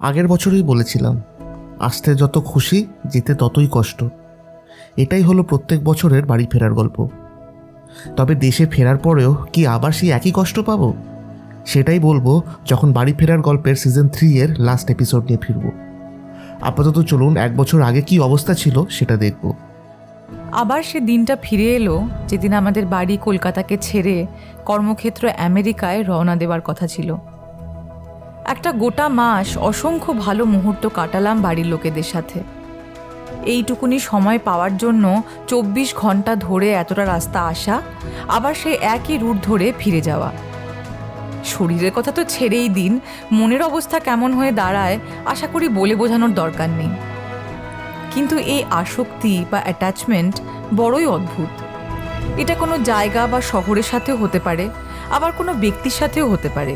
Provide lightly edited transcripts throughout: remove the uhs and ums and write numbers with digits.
আগের বছরই বলেছিলাম, আসতে যত খুশি যেতে ততই কষ্ট। এটাই হলো প্রত্যেক বছরের বাড়ি ফেরার গল্প। তবে দেশে ফেরার পরেও কি আবার সেই একই কষ্ট পাবো? সেটাই বলবো যখন বাড়ি ফেরার গল্পের সিজন 3 এর লাস্ট এপিসোড নিয়ে ফিরব। আপাতত চলুন এক বছর আগে কি অবস্থা ছিল সেটা দেখব। আবার সে দিনটা ফিরে এলো যেদিন আমাদের বাড়ি কলকাতাকে ছেড়ে কর্মক্ষেত্র আমেরিকায় রওনা দেওয়ার কথা ছিল। একটা গোটা মাস অসংখ্য ভালো মুহূর্ত কাটালাম বাড়ির লোকেদের সাথে। এইটুকুনি সময় পাওয়ার জন্য 24 ঘন্টা ধরে এতটা রাস্তা আসা, আবার সেই একই রুট ধরে ফিরে যাওয়া। শরীরের কথা তো ছেড়েই দিন, মনের অবস্থা কেমন হয়ে দাঁড়ায় আশা করি বলে বোঝানোর দরকার নেই। কিন্তু এই আসক্তি বা অ্যাটাচমেন্ট বড়ই অদ্ভুত। এটা কোনো জায়গা বা শহরের সাথেও হতে পারে, আবার কোনো ব্যক্তির সাথেও হতে পারে,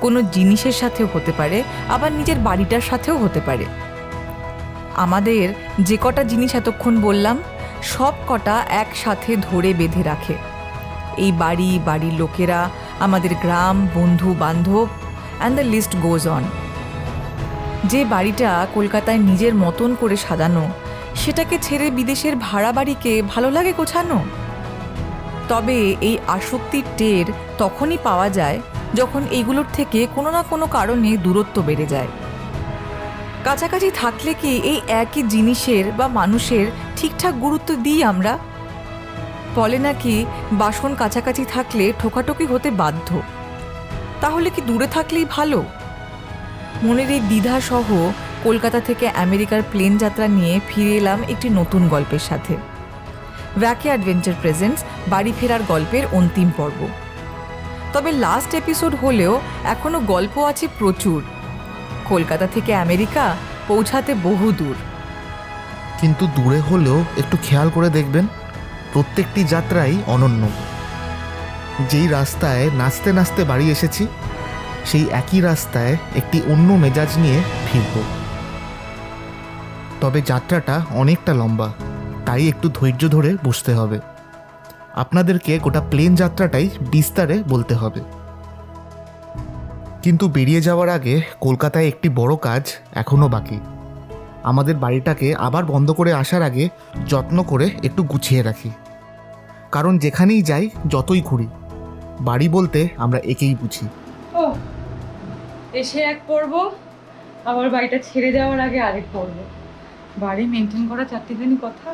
কোনো জিনিসের সাথেও হতে পারে, আবার নিজের বাড়িটার সাথেও হতে পারে। আমাদের যে কটা জিনিস এতক্ষণ বললাম সব কটা একসাথে ধরে বেঁধে রাখে এই বাড়ি, বাড়ির লোকেরা, আমাদের গ্রাম, বন্ধু বান্ধব, and the list goes on. যে বাড়িটা কলকাতায় নিজের মতন করে সাজানো, সেটাকে ছেড়ে বিদেশের ভাড়া বাড়িকে ভালো লাগে গোছানো? তবে এই আসক্তির টের তখনই পাওয়া যায় যখন এইগুলোর থেকে কোনো না কোনো কারণে দূরত্ব বেড়ে যায়। কাছাকাছি থাকলে কি এই একই জিনিসের বা মানুষের ঠিকঠাক গুরুত্ব দিই আমরা? বলে নাকি বাসন কাছাকাছি থাকলে ঠোকাঠকি হতে বাধ্য। তাহলে কি দূরে থাকলেই ভালো? মনের এই দ্বিধাসহ কলকাতা থেকে আমেরিকার প্লেন যাত্রা নিয়ে ফিরে এলাম একটি নতুন গল্পের সাথে। ওয়াকি অ্যাডভেঞ্চার প্রেজেন্টস বাড়ি ফেরার গল্পের অন্তিম পর্ব। তবে লাস্ট এপিসোড হলেও এখনও গল্প আছে প্রচুর। কলকাতা থেকে আমেরিকা পৌঁছাতে বহু দূর। কিন্তু দূরে হলেও একটু খেয়াল করে দেখবেন, প্রত্যেকটি যাত্রাই অনন্য। যেই রাস্তায় নাচতে নাচতে বাড়ি এসেছি, সেই একই রাস্তায় একটি অন্য মেজাজ নিয়ে ফিরব। তবে যাত্রাটা অনেকটা লম্বা, তাই একটু ধৈর্য ধরে বসতে হবে। আপনাদেরকে গোটা প্লেন যাত্রাটাই বিস্তারে বলতে হবে। কিন্তু বেরিয়ে যাওয়ার আগে কলকাতায় একটি বড় কাজ এখনও বাকি। আমাদের বাড়িটাকে আবার বন্ধ করে আসার আগে যত্ন করে একটু গুছিয়ে রাখি। কারণ যেখানেই যাই, যতই ঘুরি, বাড়ি বলতে আমরা একেই বুঝি। ও, এসে এক পড়ব, আবার বাড়িটা ছেড়ে যাওয়ার আগে আরেক পড়ব। বাড়ি মেনটেন করা চারটিখানি কথা।